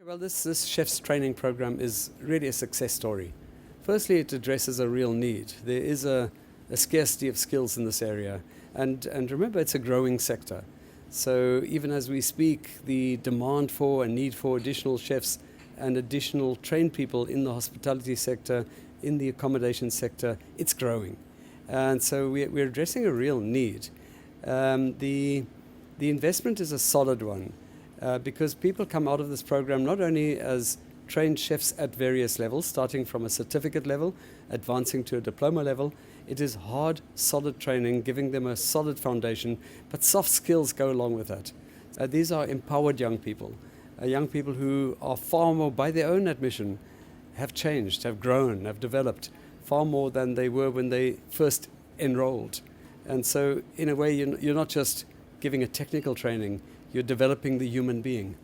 Well, this chef's training program is really a success story. Firstly, it addresses a real need. There is a scarcity of skills in this area. And remember, it's a growing sector. So even as we speak, the demand for and need for additional chefs and additional trained people in the hospitality sector, in the accommodation sector, it's growing. And so we're addressing a real need. The investment is a solid one. Because people come out of this program not only as trained chefs at various levels, starting from a certificate level, advancing to a diploma level. It is hard, solid training, giving them a solid foundation, but soft skills go along with that. These are empowered young people who are far more, by their own admission, have changed, have grown, have developed far more than they were when they first enrolled. And so, in a way, you're not just giving a technical training, you're developing the human being.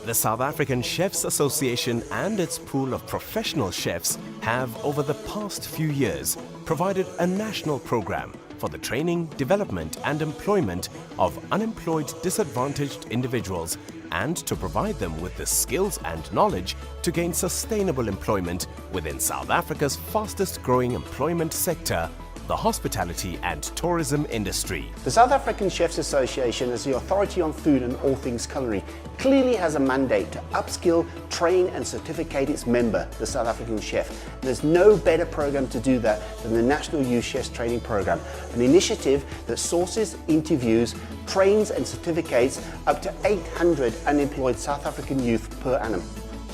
The South African Chefs Association and its pool of professional chefs have, over the past few years, provided a national program for the training, development and employment of unemployed disadvantaged individuals and to provide them with the skills and knowledge to gain sustainable employment within South Africa's fastest growing employment sector, the hospitality and tourism industry. The South African Chefs Association, as the authority on food and all things culinary, clearly has a mandate to upskill, train and certificate its member, the South African chef. And there's no better program to do that than the National Youth Chefs Training Program, an initiative that sources, interviews, trains and certificates up to 800 unemployed South African youth per annum.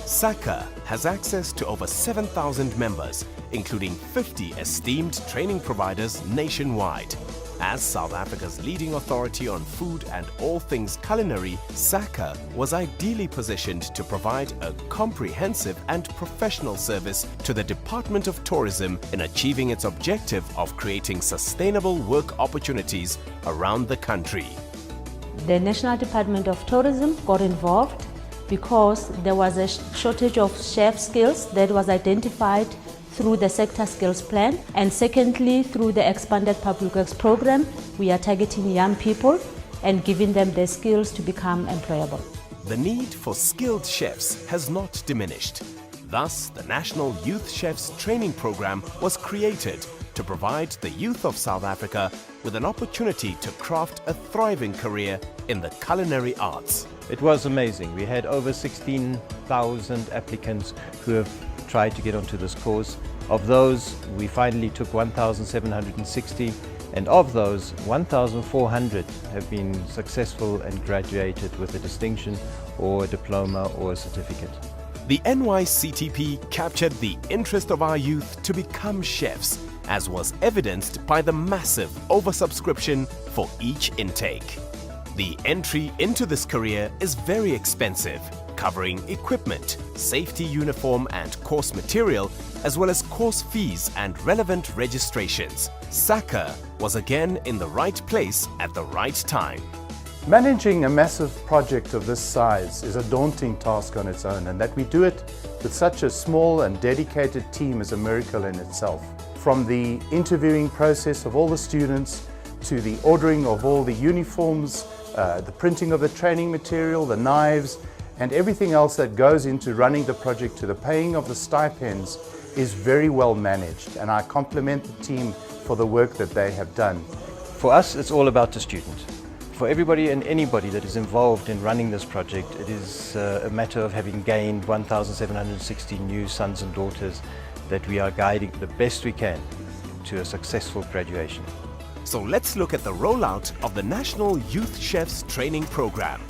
SACA has access to over 7,000 members, including 50 esteemed training providers nationwide. As South Africa's leading authority on food and all things culinary, SACA was ideally positioned to provide a comprehensive and professional service to the Department of Tourism in achieving its objective of creating sustainable work opportunities around the country. The National Department of Tourism got involved because there was a shortage of chef skills that was identified through the sector skills plan, and secondly through the expanded public works program. We are targeting young people and giving them the skills to become employable. The need for skilled chefs has not diminished. Thus, the National Youth Chefs Training Program was created to provide the youth of South Africa with an opportunity to craft a thriving career in the culinary arts. It was amazing. We had over 16,000 applicants who have tried to get onto this course. Of those, we finally took 1,760, and of those, 1,400 have been successful and graduated with a distinction or a diploma or a certificate. The NYCTP captured the interest of our youth to become chefs, as was evidenced by the massive oversubscription for each intake. The entry into this career is very expensive, covering equipment, safety uniform and course material, as well as course fees and relevant registrations. SACA was again in the right place at the right time. Managing a massive project of this size is a daunting task on its own, and that we do it with such a small and dedicated team is a miracle in itself. From the interviewing process of all the students, to the ordering of all the uniforms, the printing of the training material, the knives, and everything else that goes into running the project, to the paying of the stipends, is very well managed, and I compliment the team for the work that they have done. For us, it's all about the student. For everybody and anybody that is involved in running this project, it is a matter of having gained 1,760 new sons and daughters that we are guiding the best we can to a successful graduation. So let's look at the rollout of the National Youth Chefs Training Program.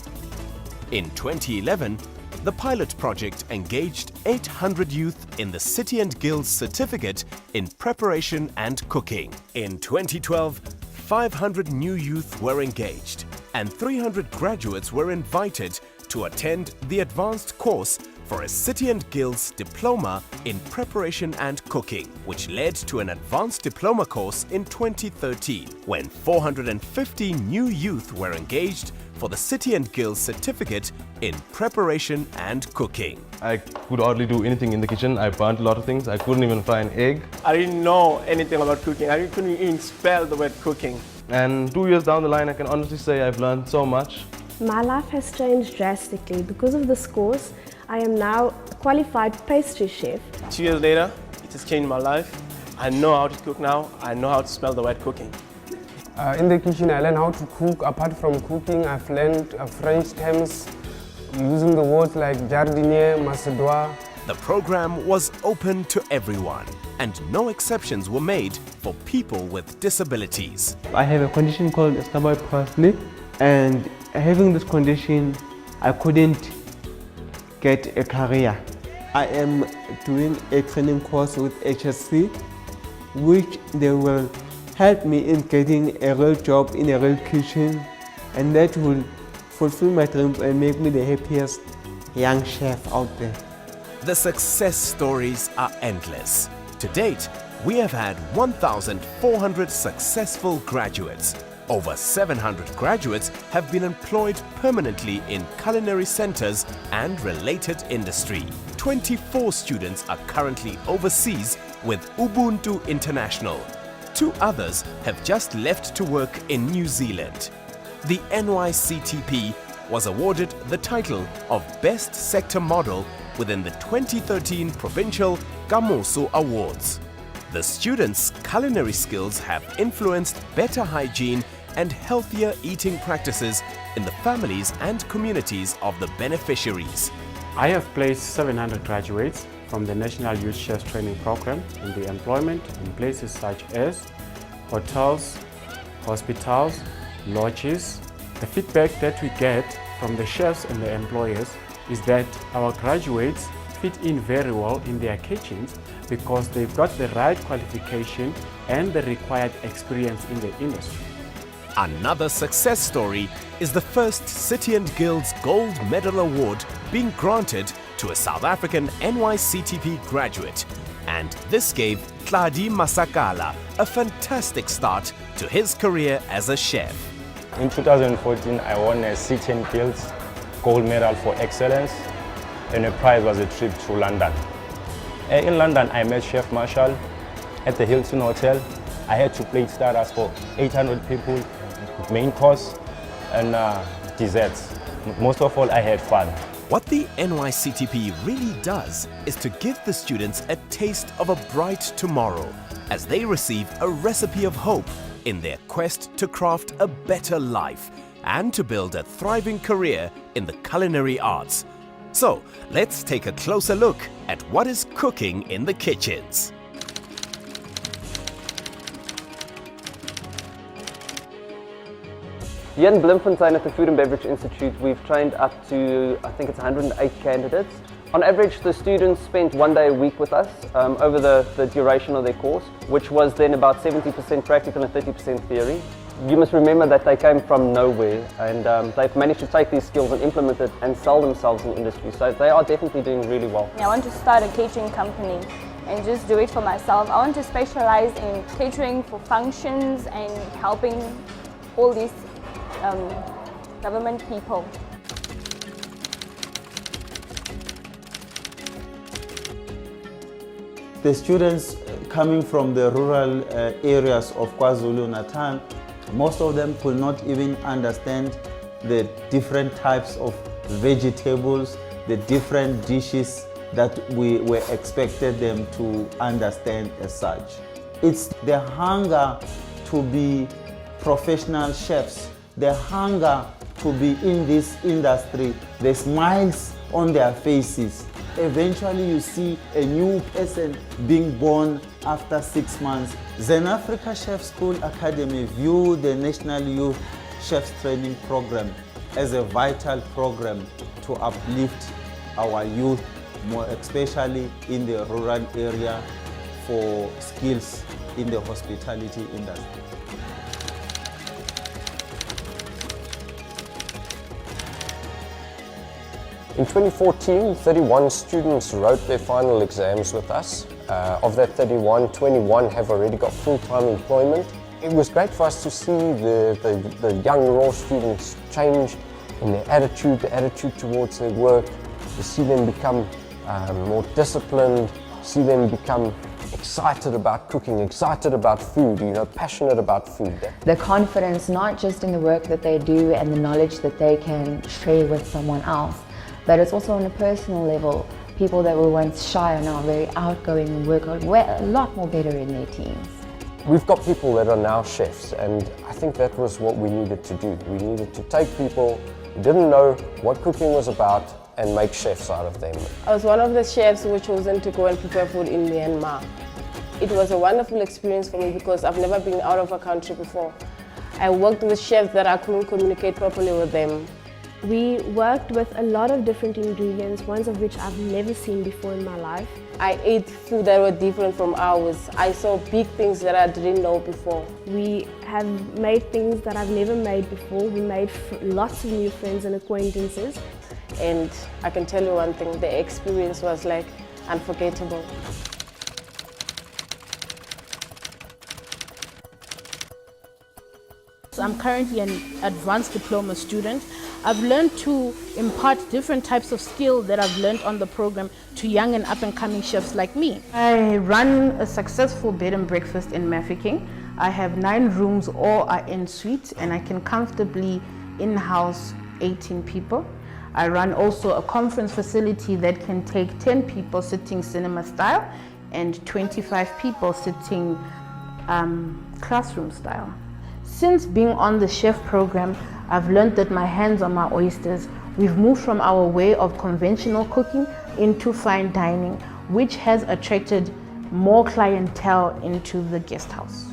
In 2011, the pilot project engaged 800 youth in the City and Guilds Certificate in Preparation and Cooking. In 2012, 500 new youth were engaged and 300 graduates were invited to attend the advanced course for a City and Guilds Diploma in Preparation and Cooking, which led to an advanced diploma course in 2013, when 450 new youth were engaged for the City and Guilds Certificate in Preparation and Cooking. I could hardly do anything in the kitchen. I burnt a lot of things. I couldn't even fry an egg. I didn't know anything about cooking. I couldn't even spell the word cooking. And 2 years down the line, I can honestly say I've learned so much. My life has changed drastically. Because of this course, I am now a qualified pastry chef. 2 years later, it has changed my life. I know how to cook now. I know how to smell the word cooking. In the kitchen, I learned how to cook. Apart from cooking, I've learned French terms, using the words like jardinier, macédois. The program was open to everyone, and no exceptions were made for people with disabilities. I have a condition called cerebral palsy, and having this condition, I couldn't get a career. I am doing a training course with HSC, which they will help me in getting a real job in a real kitchen, and that will fulfill my dreams and make me the happiest young chef out there. The success stories are endless. To date, we have had 1,400 successful graduates. Over 700 graduates have been employed permanently in culinary centers and related industry. 24 students are currently overseas with Ubuntu International. 2 others have just left to work in New Zealand. The NYCTP was awarded the title of Best Sector Model within the 2013 Provincial Gamoso Awards. The students' culinary skills have influenced better hygiene and healthier eating practices in the families and communities of the beneficiaries. I have placed 700 graduates from the National Youth Chefs Training Program in the employment in places such as hotels, hospitals, lodges. The feedback that we get from the chefs and the employers is that our graduates fit in very well in their kitchens because they've got the right qualification and the required experience in the industry. Another success story is the first City and Guilds Gold Medal Award being granted to a South African NYCTP graduate. And this gave Tladi Masakala a fantastic start to his career as a chef. In 2014, I won a City and Guilds Gold Medal for Excellence, and the prize was a trip to London. In London, I met Chef Marshall at the Hilton Hotel. I had to plate starters for 800 people, main course, and desserts. Most of all, I had fun. What the NYCTP really does is to give the students a taste of a bright tomorrow as they receive a recipe of hope in their quest to craft a better life and to build a thriving career in the culinary arts. So, let's take a closer look at what is cooking in the kitchens. Here in Bloemfontein at the Food and Beverage Institute, we've trained up to, I think it's 108 candidates. On average, the students spent 1 day a week with us over the duration of their course, which was then about 70% practical and 30% theory. You must remember that they came from nowhere, and they've managed to take these skills and implement it and sell themselves in the industry. So they are definitely doing really well. I want to start a catering company and just do it for myself. I want to specialize in catering for functions and helping all these government people. The students coming from the rural areas of KwaZulu-Natal, most of them could not even understand the different types of vegetables, the different dishes that we were expected them to understand as such. It's the hunger to be professional chefs, the hunger to be in this industry, the smiles on their faces. Eventually you see a new person being born after 6 months. Zen Africa Chef School Academy view the National Youth Chefs Training Program as a vital program to uplift our youth, more especially in the rural area, for skills in the hospitality industry. In 2014, 31 students wrote their final exams with us. Of that 31, 21 have already got full-time employment. It was great for us to see the young raw students change in their attitude, the attitude towards their work, to see them become more disciplined, see them become excited about cooking, excited about food, you know, passionate about food. The confidence, not just in the work that they do and the knowledge that they can share with someone else, but it's also on a personal level. People that were once shy are now very outgoing and work a lot more better in their teams. We've got people that are now chefs, and I think that was what we needed to do. We needed to take people who didn't know what cooking was about and make chefs out of them. I was one of the chefs who were chosen to go and prepare food in Myanmar. It was a wonderful experience for me because I've never been out of a country before. I worked with chefs that I couldn't communicate properly with them. We worked with a lot of different ingredients, ones of which I've never seen before in my life. I ate food that were different from ours. I saw big things that I didn't know before. We have made things that I've never made before. We made lots of new friends and acquaintances. And I can tell you one thing, the experience was like unforgettable. I'm currently an advanced diploma student. I've learned to impart different types of skills that I've learned on the program to young and up-and-coming chefs like me. I run a successful bed and breakfast in Mafeking. I have 9 rooms, all are en suite, and I can comfortably in-house 18 people. I run also a conference facility that can take 10 people sitting cinema style and 25 people sitting classroom style. Since being on the chef program, I've learned that my hands are my oysters. We've moved from our way of conventional cooking into fine dining, which has attracted more clientele into the guest house.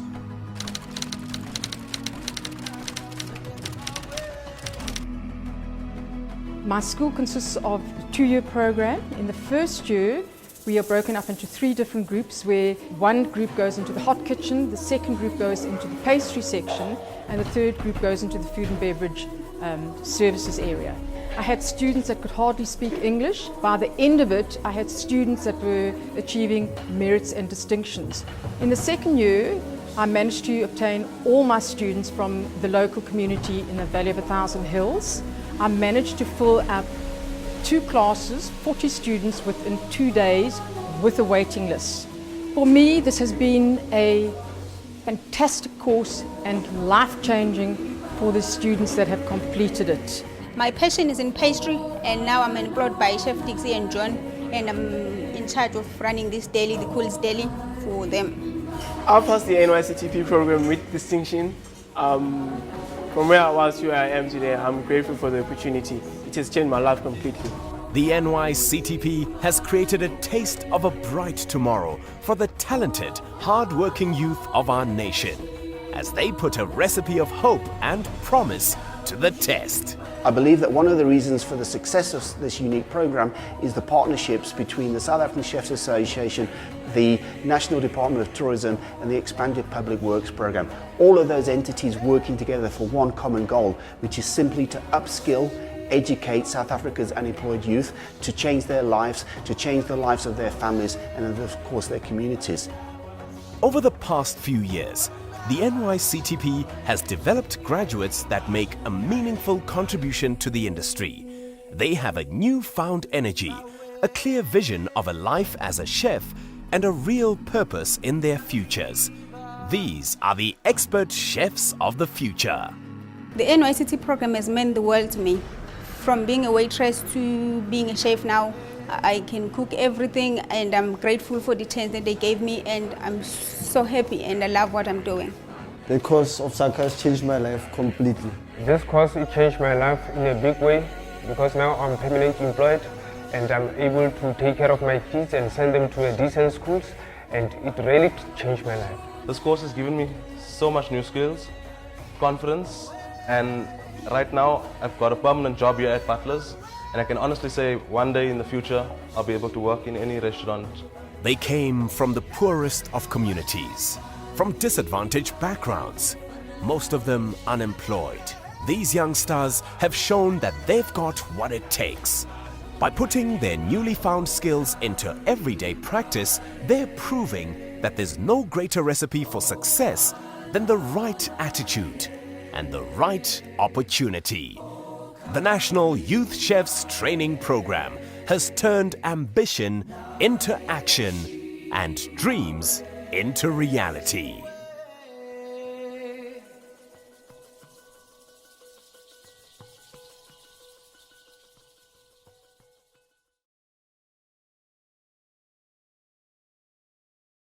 My school consists of a 2-year program. In the first year, we are broken up into 3 different groups where one group goes into the hot kitchen, the second group goes into the pastry section, and the third group goes into the food and beverage services area. I had students that could hardly speak English. By the end of it, I had students that were achieving merits and distinctions. In the second year, I managed to obtain all my students from the local community in the Valley of 1,000 Hills. I managed to fill up 2 classes, 40 students within 2 days with a waiting list. For me, this has been a fantastic course and life-changing for the students that have completed it. My passion is in pastry, and now I'm employed by Chef Dixie and John, and I'm in charge of running this deli, the Cool's Deli, for them. I passed the NYCTP program with distinction. From where I was to where I am today, I'm grateful for the opportunity. It has changed my life completely. The NYCTP has created a taste of a bright tomorrow for the talented, hard-working youth of our nation, as they put a recipe of hope and promise to the test. I believe that one of the reasons for the success of this unique program is the partnerships between the South African Chefs Association, the National Department of Tourism and the Expanded Public Works Program. All of those entities working together for one common goal, which is simply to upskill, educate South Africa's unemployed youth to change their lives, to change the lives of their families and of course their communities. Over the past few years, the NYCTP has developed graduates that make a meaningful contribution to the industry. They have a newfound energy, a clear vision of a life as a chef, and a real purpose in their futures. These are the expert chefs of the future. The NYCT program has meant the world to me. From being a waitress to being a chef now, I can cook everything, and I'm grateful for the chance that they gave me, and I'm so happy and I love what I'm doing. The course of soccer has changed my life completely. This course it changed my life in a big way because now I'm permanently employed and I'm able to take care of my kids and send them to a decent schools, and it really changed my life. This course has given me so much new skills, confidence, and right now I've got a permanent job here at Butler's, and I can honestly say one day in the future I'll be able to work in any restaurant. They came from the poorest of communities, from disadvantaged backgrounds, most of them unemployed. These young stars have shown that they've got what it takes. By putting their newly found skills into everyday practice, they're proving that there's no greater recipe for success than the right attitude and the right opportunity. The National Youth Chefs Training Program has turned ambition into action and dreams into reality.